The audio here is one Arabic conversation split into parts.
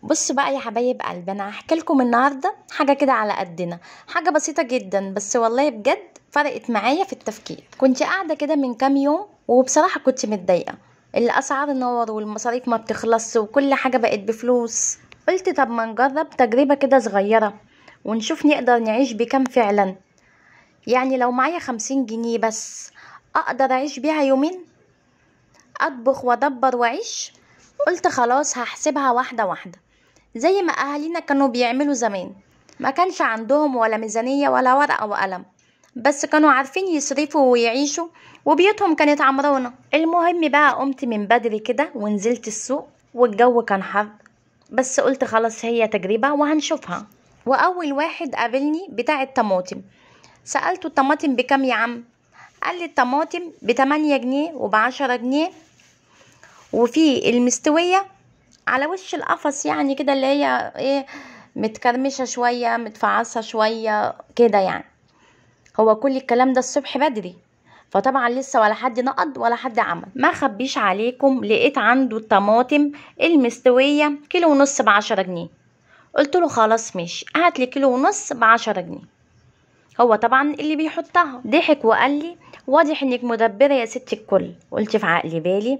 بصوا بقى يا حبايب قلبي، انا هحكي لكم النهارده حاجه كده على قدنا، حاجه بسيطه جدا بس والله بجد فرقت معايا في التفكير. كنت قاعده كده من كام يوم وبصراحه كنت متضايقه. الاسعار نار والمصاريف ما بتخلص وكل حاجه بقت بفلوس. قلت طب ما نجرب تجربه كده صغيره ونشوف نقدر نعيش بكام فعلا. يعني لو معايا 50 جنيه بس اقدر اعيش بيها يومين، اطبخ وادبر واعيش. قلت خلاص هحسبها واحده واحده زي ما اهالينا كانوا بيعملوا زمان. ما كانش عندهم ولا ميزانية ولا ورقة وقلم، بس كانوا عارفين يصرفوا ويعيشوا وبيوتهم كانت عمرونة. المهم بقى قمت من بدري كده ونزلت السوق والجو كان حر، بس قلت خلاص هي تجربة وهنشوفها. واول واحد قابلني بتاع الطماطم، سألته الطماطم بكام يا عم؟ قال لي الطماطم ب8 جنيه وب10 جنيه، وفي المستوية على وش القفص يعني كده اللي هي ايه، متكرمشة شوية متفعصة شوية كده يعني. هو كل الكلام ده الصبح بدري، فطبعا لسه ولا حد نقد ولا حد عمل. ما خبيش عليكم لقيت عنده الطماطم المستوية كيلو ونص ب10 جنيه. قلت له خلاص ماشي هاتلي كيلو ونص ب10 جنيه. هو طبعا اللي بيحطها ضحك وقال لي واضح انك مدبرة يا ست الكل. قلت في عقلي بالي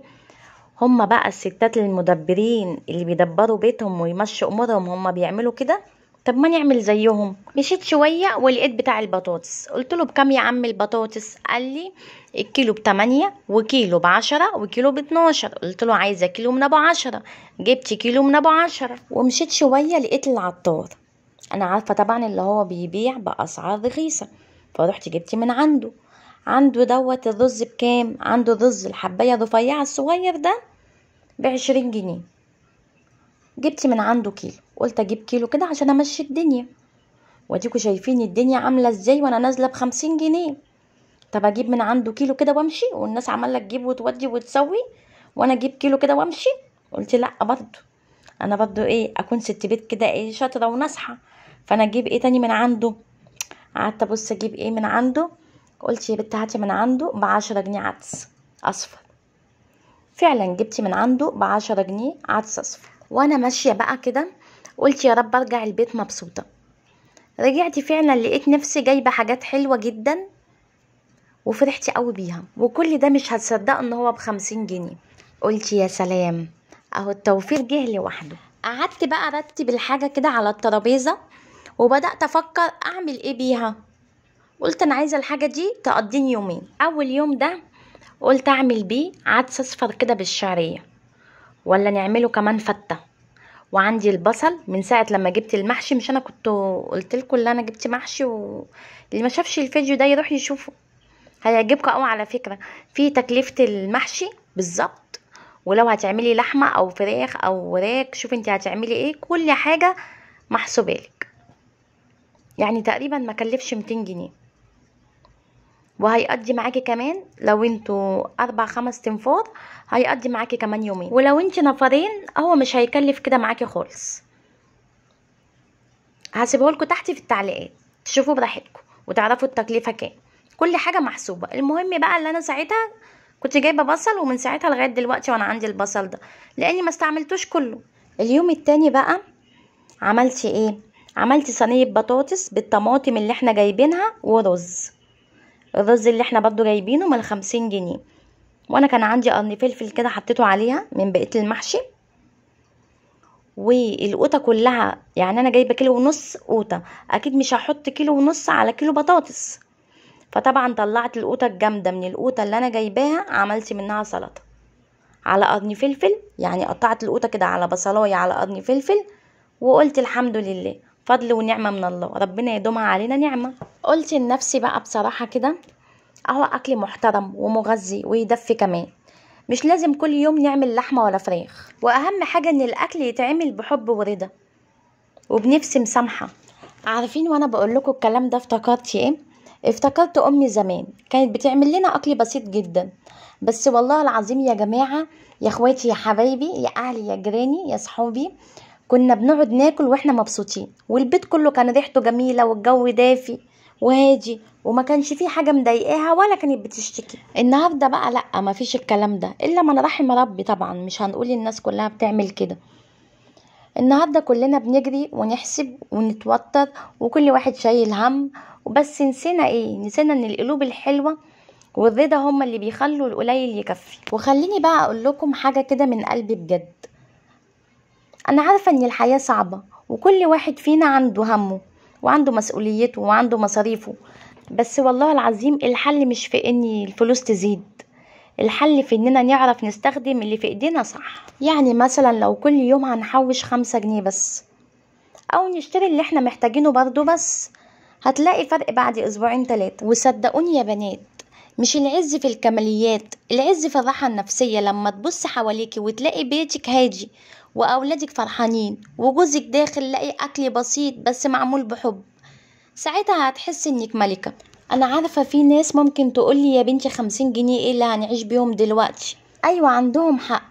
هما بقى الستات المدبرين اللي بيدبروا بيتهم ويمشوا امورهم هما بيعملوا كده، طب ما نعمل زيهم. مشيت شوية ولقيت بتاع البطاطس، قلت له بكام يا عم البطاطس؟ قال لي الكيلو ب8 وكيلو ب10 وكيلو ب12. قلت له عايزة كيلو من ابو 10. جبت كيلو من ابو 10 ومشيت شوية لقيت العطار. انا عارفة طبعا اللي هو بيبيع باسعار رخيصة، فروحت جبت من عنده. عنده دوت الرز بكام؟ عنده الرز الحباية الرفيعة الصغير ده ب20 جنيه. جبت من عنده كيلو، قلت اجيب كيلو كده عشان امشي الدنيا، واديكوا شايفين الدنيا عاملة ازاي وانا نازلة ب50 جنيه. طب اجيب من عنده كيلو كده وامشي، والناس عمالة تجيب وتودي وتسوي وانا اجيب كيلو كده وامشي؟ قلت لا برضو، انا برضو ايه اكون ست بيت كده ايه شاطرة وناصحة، فانا اجيب ايه تاني من عنده؟ قعدت ابص اجيب ايه من عنده. قلت يا بنت هاتي من عنده ب10 جنيه عدس اصفر. فعلا جبت من عنده ب10 جنيه عدس اصفر. وانا ماشيه بقى كده قلت يا رب ارجع البيت مبسوطه. رجعت فعلا لقيت نفسي جايبه حاجات حلوه جدا وفرحت قوي بيها، وكل ده مش هتصدقوا ان هو ب50 جنيه. قلت يا سلام، اهو التوفير جه لوحده. قعدت بقى ارتب الحاجه كده على الترابيزه وبدات افكر اعمل ايه بيها. قلت انا عايزه الحاجه دي تقضيني يومين. اول يوم ده قلت اعمل بيه عدس اصفر كده بالشعريه، ولا نعمله كمان فته. وعندي البصل من ساعه لما جبت المحشي، مش انا كنت قلت لكم اللي انا جبت محشي، واللي ما شافش الفيديو ده يروح يشوفه هيعجبكم قوي على فكره. في تكلفه المحشي بالظبط، ولو هتعملي لحمه او فراخ او وراك شوفي انت هتعملي ايه، كل حاجه محسوبالك. يعني تقريبا ما كلفش 200 جنيه، وهيقضي معاكي كمان لو انتوا 4 5 تنفار هيقضي معاكي كمان يومين، ولو انت نفرين هو مش هيكلف كده معاكي خالص. هسيبهولكوا تحت في التعليقات تشوفوا براحتكم وتعرفوا التكلفة كام، كل حاجة محسوبة. المهم بقى اللي انا ساعتها كنت جايبة بصل، ومن ساعتها لغاية دلوقتي وانا عندي البصل ده لاني ما استعملتوش كله. اليوم التاني بقى عملت ايه؟ عملت صينية بطاطس بالطماطم اللي احنا جايبينها ورز. الرز اللي احنا برضو جايبينه من 50 جنيه، وانا كان عندي قرن فلفل كده حطيته عليها من بقية المحشي. والقوطة كلها يعني انا جايبة كيلو ونص قوطة، اكيد مش هحط كيلو ونص على كيلو بطاطس، فطبعا طلعت القوطة الجامدة من القوطة اللي انا جايباها، عملت منها سلطة على قرن فلفل. يعني قطعت القوطة كده على بصلاية على قرن فلفل، وقلت الحمد لله فضل ونعمة من الله، ربنا يدومها علينا نعمة. قلت لنفسي بقى بصراحة كده اهو اكل محترم ومغذي ويدفي كمان، مش لازم كل يوم نعمل لحمة ولا فراخ، واهم حاجة ان الاكل يتعمل بحب ورضا وبنفس مسامحة. عارفين وانا بقول لكم الكلام ده افتكرت ايه؟ افتكرت امي زمان كانت بتعمل لنا اكل بسيط جدا، بس والله العظيم يا جماعة، يا اخواتي يا حبايبي يا اهلي يا جيراني يا صحابي، كنا بنقعد ناكل واحنا مبسوطين، والبيت كله كان ريحته جميلة والجو دافي وهادي، وما كانش فيه حاجة مضايقاها ولا كانت بتشتكي. النهاردة بقى لأ، ما فيش الكلام ده الا من رحم ربي، طبعا مش هنقول الناس كلها بتعمل كده. النهاردة كلنا بنجري ونحسب ونتوتر وكل واحد شايل هم، وبس نسينا ايه؟ نسينا ان القلوب الحلوة والرضا هما اللي بيخلوا القليل يكفي. وخليني بقى اقول لكم حاجة كده من قلبي بجد، انا عارفة ان الحياة صعبة وكل واحد فينا عنده همه وعنده مسؤوليته وعنده مصاريفه، بس والله العظيم الحل مش في ان الفلوس تزيد، الحل في اننا نعرف نستخدم اللي في ايدينا صح. يعني مثلا لو كل يوم هنحوش 5 جنيه بس، او نشتري اللي احنا محتاجينه برضو بس، هتلاقي فرق بعد اسبوعين 3. وصدقوني يا بنات، مش العز في الكماليات، العز في الراحة النفسية. لما تبص حواليكي وتلاقي بيتك هادي واولادك فرحانين وجوزك داخل لاقي اكل بسيط بس معمول بحب، ساعتها هتحس انك ملكة. انا عارفة في ناس ممكن تقولي يا بنتي 50 جنيه ايه اللي هنعيش بيهم دلوقتي؟ ايوه عندهم حق،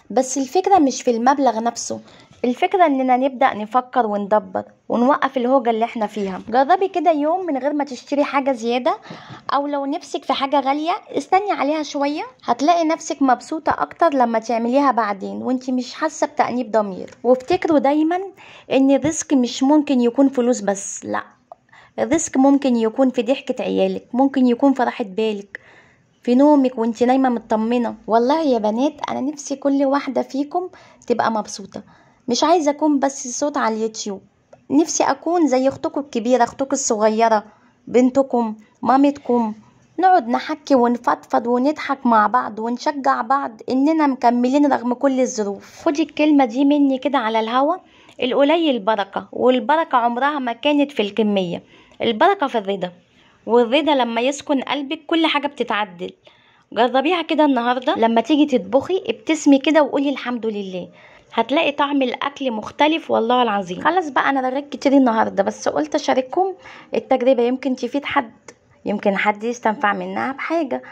بس الفكرة مش في المبلغ نفسه، الفكرة اننا نبدأ نفكر وندبر ونوقف الهوجة اللي احنا فيها. جربي كده يوم من غير ما تشتري حاجة زيادة، او لو نفسك في حاجة غالية استني عليها شوية، هتلاقي نفسك مبسوطة اكتر لما تعمليها بعدين وانتي مش حاسة بتأنيب ضمير. وافتكروا دايما ان الرزق مش ممكن يكون فلوس بس، لا، الرزق ممكن يكون في ضحكة عيالك، ممكن يكون في راحة بالك، في نومك وانت نايمة مطمنة. والله يا بنات انا نفسي كل واحدة فيكم تبقى مبسوطة، مش عايزة اكون بس صوت على اليوتيوب، نفسي اكون زي اختكم الكبيرة، اختكم الصغيرة، بنتكم، مامتكم، نقعد نحكي ونفضفض ونضحك مع بعض ونشجع بعض اننا مكملين رغم كل الظروف. خدي الكلمة دي مني كده على الهوا، القليل بركة، والبركة عمرها ما كانت في الكمية، البركة في الرضا، والرضا لما يسكن قلبك كل حاجة بتتعدل. جربيها كده النهاردة، لما تيجي تطبخي ابتسمي كده وقولي الحمد لله، هتلاقي طعم الاكل مختلف والله العظيم. خلاص بقى انا رغيت كتير النهارده، بس قلت اشارككم التجربة يمكن تفيد حد، يمكن حد يستنفع منها بحاجة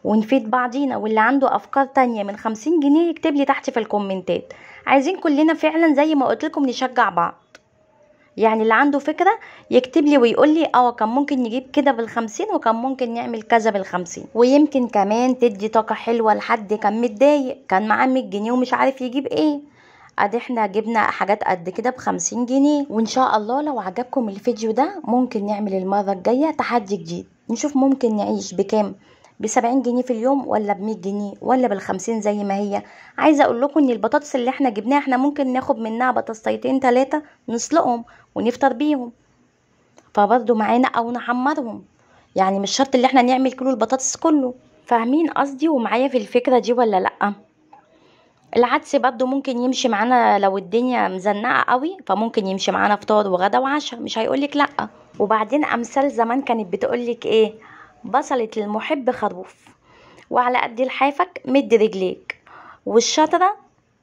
ونفيد بعضينا. واللي عنده افكار تانية من 50 جنيه يكتب لي تحت في الكومنتات، عايزين كلنا فعلا زي ما قلت لكم نشجع بعض. يعني اللي عنده فكرة يكتب لي ويقول لي كان ممكن نجيب كده بال50 وكان ممكن نعمل كذا بال50. ويمكن كمان تدي طاقة حلوة لحد كان متضايق، كان معاه 100 جنيه ومش عارف يجيب ايه، ادي احنا جبنا حاجات قد كده ب50 جنيه. وان شاء الله لو عجبكم الفيديو ده ممكن نعمل المرة الجاية تحدي جديد، نشوف ممكن نعيش بكام، ب70 جنيه في اليوم ولا ب100 جنيه ولا بال50 زي ما هي. عايزه اقول لكم ان البطاطس اللي احنا جبناها احنا ممكن ناخد منها بطاطسيتين 3 نسلقهم ونفطر بيهم، فبرضه معانا او نحمرهم، يعني مش شرط اللي احنا نعمل كيلو البطاطس كله. فاهمين قصدي ومعايا في الفكره دي ولا لا؟ العدس برضه ممكن يمشي معانا لو الدنيا مزنقه قوي، فممكن يمشي معانا فطار وغدا وعشاء، مش هيقولك لا. وبعدين امثال زمان كانت بتقولك ايه؟ بصلة المحب خروف، وعلى قد لحافك مد رجليك، والشطرة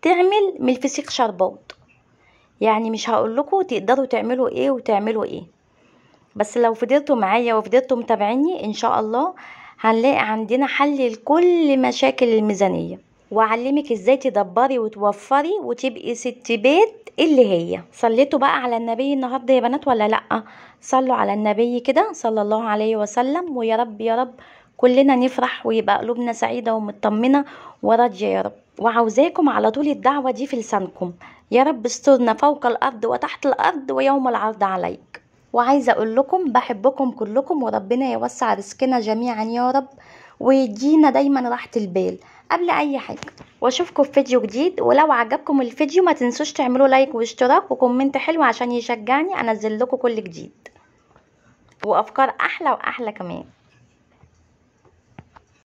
تعمل من الفسيخ شربات. يعني مش هقولكوا تقدروا تعملوا ايه وتعملوا ايه، بس لو فضلتوا معايا وفضلتوا متابعيني ان شاء الله هنلاقي عندنا حل لكل مشاكل الميزانية، واعلمك ازاي تدبري وتوفري وتبقي ست بيت اللي هي. صليتوا بقى على النبي النهارده يا بنات ولا لا؟ صلوا على النبي كده صلى الله عليه وسلم، ويا رب يا رب كلنا نفرح ويبقى قلوبنا سعيدة ومطمنة وراضية يا رب. وعاوزاكم على طول الدعوة دي في لسانكم، يا رب استرنا فوق الارض وتحت الارض ويوم العرض عليك. وعايزة اقول لكم بحبكم كلكم، وربنا يوسع رزقنا جميعا يا رب، ويدينا دايما راحة البال قبل اي حاجة. واشوفكم في فيديو جديد، ولو عجبكم الفيديو ما تنسوش تعملوا لايك واشتراك وكومنت حلو عشان يشجعني انزل لكم كل جديد وافكار احلى واحلى كمان.